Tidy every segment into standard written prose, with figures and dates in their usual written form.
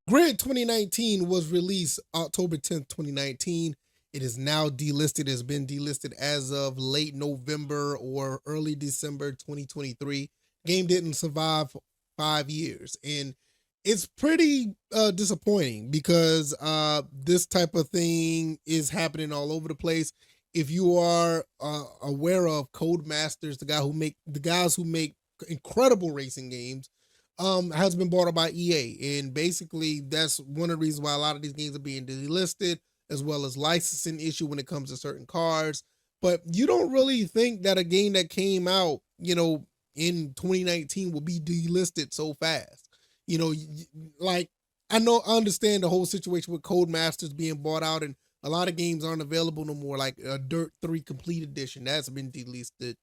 Grid 2019 was released October 10th, 2019. It is now delisted. It's been delisted as of late November or early December 2023. Game didn't survive 5 years. And it's pretty disappointing because this type of thing is happening all over the place. If you are aware of Codemasters, the guys who make incredible racing games, has been bought up by EA, and basically that's one of the reasons why a lot of these games are being delisted, as well as licensing issue when it comes to certain cars. But you don't really think that a game that came out, in 2019 will be delisted so fast. Like I understand the whole situation with Codemasters being bought out, and a lot of games aren't available no more. Like Dirt 3 Complete Edition, that's been delisted.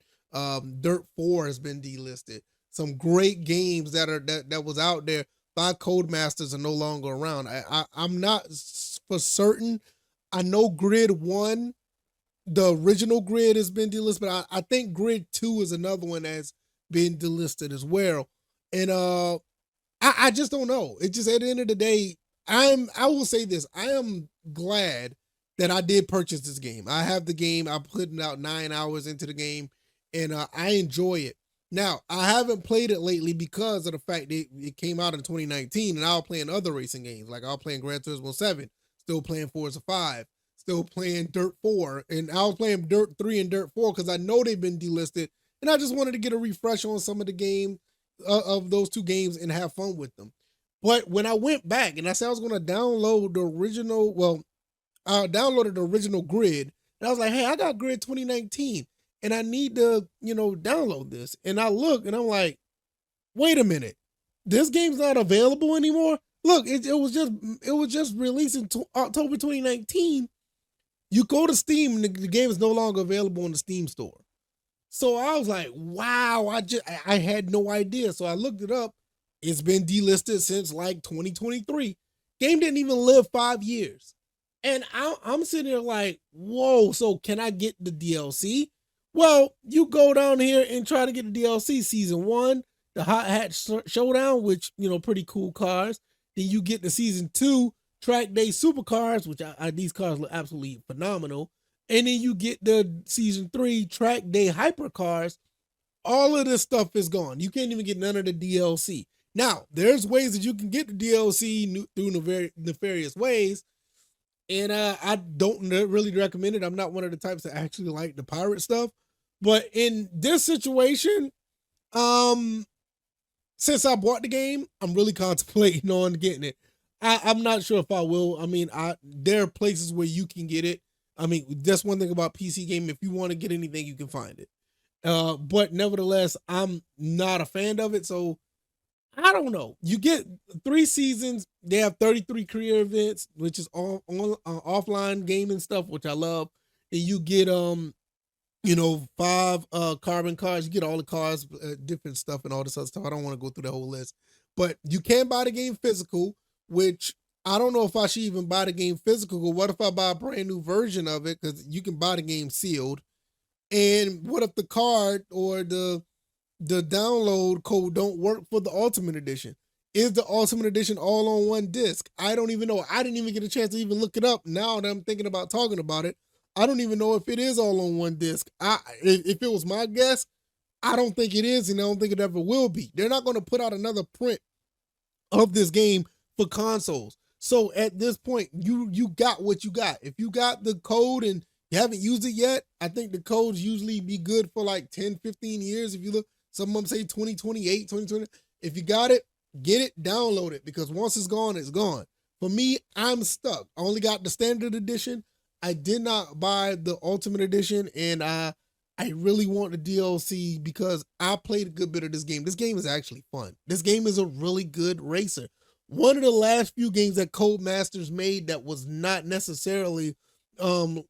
Dirt 4 has been delisted. Some great games that was out there by Codemasters are no longer around. I'm not for certain. I know Grid 1, the original Grid, has been delisted, but I think Grid 2 is another one that's been delisted as well. And I just don't know. It just, at the end of the day, I will say this. I am glad that I did purchase this game. I have the game. I put out 9 hours into the game, and I enjoy it. Now, I haven't played it lately because of the fact that it came out in 2019, and I was playing other racing games. Like I was playing Gran Turismo 7, still playing Forza 5, still playing Dirt 4, and I was playing Dirt 3 and Dirt 4 because I know they've been delisted, and I just wanted to get a refresh on some of the game of those two games and have fun with them. But when I went back and I said I was going to download the original, I downloaded the original Grid, and I was like, hey, I got Grid 2019. And I need to, download this. And I look and I'm like, wait a minute, this game's not available anymore. Look, it was just released in October 2019. You go to Steam and the game is no longer available in the Steam store. So I was like, wow, I had no idea. So I looked it up. It's been delisted since like 2023. Game didn't even live 5 years. And I'm sitting there like, whoa, so can I get the DLC? Well, you go down here and try to get the DLC. Season 1, the Hot Hat Showdown, which, pretty cool cars. Then you get the Season 2, Track Day Supercars, which these cars look absolutely phenomenal. And then you get the Season 3, Track Day Hypercars. All of this stuff is gone. You can't even get none of the DLC. Now, there's ways that you can get the DLC through nefarious ways. And I don't really recommend it. I'm not one of the types that actually like the pirate stuff. But in this situation, since I bought the game, I'm really contemplating on getting it. I'm not sure if I will. I mean, there are places where you can get it. I mean, that's one thing about PC game. If you want to get anything, you can find it. But nevertheless, I'm not a fan of it. So I don't know. You get 3 seasons. They have 33 career events, which is all on offline gaming stuff, which I love. And you get 5 carbon cars. You get all the cars, different stuff, and all this other stuff. I don't want to go through the whole list, but you can buy the game physical, which I don't know if I should even buy the game physical. What if I buy a brand new version of it? Because you can buy the game sealed. And what if the card or the download code don't work for the Ultimate Edition? Is the Ultimate Edition all on one disc? I don't even know. I didn't even get a chance to even look it up. Now that I'm thinking about talking about it, I don't even know if it is all on one disc. If it was my guess, I don't think it is, and I don't think it ever will be. They're not going to put out another print of this game for consoles. So at this point, you got what you got. If you got the code and you haven't used it yet, I think the codes usually be good for like 10, 15 years. If you look, some of them say 2028, 2020. If you got it, get it, download it, because once it's gone, it's gone. For me, I'm stuck. I only got the standard edition. I did not buy the Ultimate Edition, and I really want the DLC because I played a good bit of this game. This game is actually fun. This game is a really good racer. One of the last few games that Codemasters made that was not necessarily, it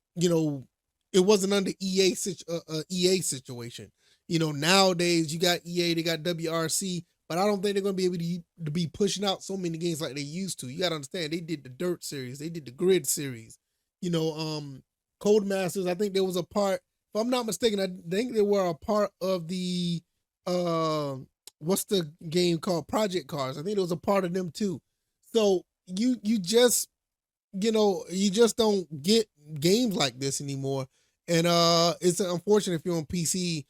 wasn't under EA situation. Nowadays you got EA, they got WRC, but I don't think they're going to be able to be pushing out so many games like they used to. You got to understand, they did the Dirt series, they did the Grid series. Codemasters, I think there was a part, if I'm not mistaken, I think they were a part of the what's the game called, Project Cars. I think it was a part of them too. So you just you just don't get games like this anymore. And it's unfortunate if you're on PC,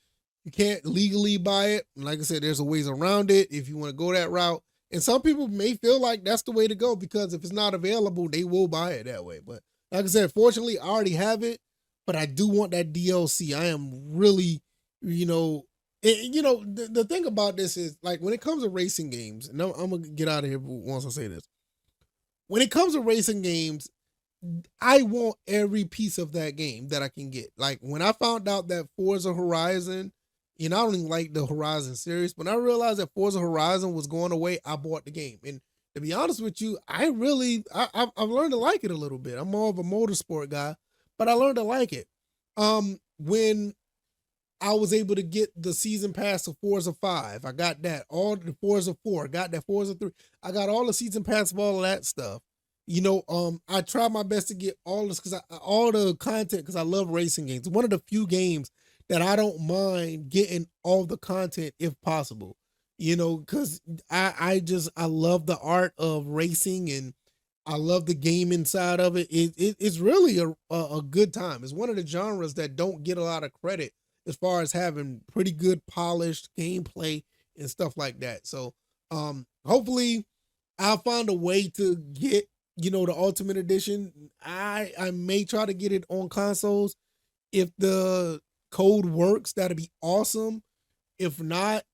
you can't legally buy it. And like I said, there's a ways around it if you want to go that route. And some people may feel like that's the way to go because if it's not available, they will buy it that way. But like I said, fortunately, I already have it, but I do want that DLC. I am really, the thing about this is like when it comes to racing games, and I'm gonna get out of here once I say this. When it comes to racing games, I want every piece of that game that I can get. Like when I found out that Forza Horizon, I don't even like the Horizon series. When I realized that Forza Horizon was going away, I bought the game. And to be honest with you, I've learned to like it a little bit. I'm more of a motorsport guy, but I learned to like it. When I was able to get the season pass of Forza 5, I got that. All the Forza 4, got that Forza 3. I got all the season pass of all of that stuff. I try my best to get all this all the content because I love racing games. One of the few games that I don't mind getting all the content if possible. Because I love the art of racing and I love the game inside of it. It's really a good time. It's one of the genres that don't get a lot of credit as far as having pretty good polished gameplay and stuff like that. So hopefully I'll find a way to get the Ultimate Edition. I may try to get it on consoles. If the code works, that'd be awesome. If not,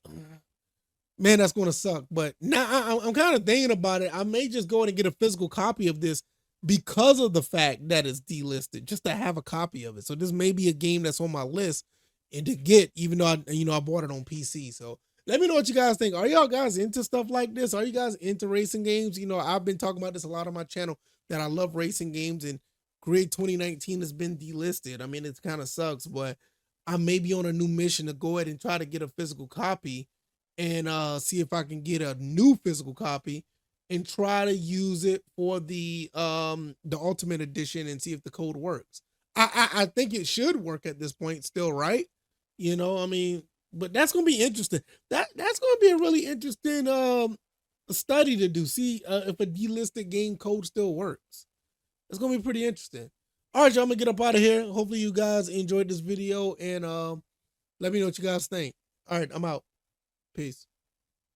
man, that's gonna suck. But now I'm kind of thinking about it. I may just go in and get a physical copy of this because of the fact that it's delisted, just to have a copy of it. So this may be a game that's on my list and to get, even though I bought it on PC. So let me know what you guys think. Are y'all guys into stuff like this? Are you guys into racing games? I've been talking about this a lot on my channel that I love racing games, and Grid 2019 has been delisted. I mean, it kind of sucks, but I may be on a new mission to go ahead and try to get a physical copy and see if I can get a new physical copy and try to use it for the Ultimate Edition and see if the code works. I think it should work at this point still, right? I mean, but that's gonna be interesting. That's gonna be a really interesting study to do. See if a delisted game code still works. It's gonna be pretty interesting. All right, y'all, I'm gonna get up out of here. Hopefully you guys enjoyed this video and let me know what you guys think. All right, I'm out. Peace.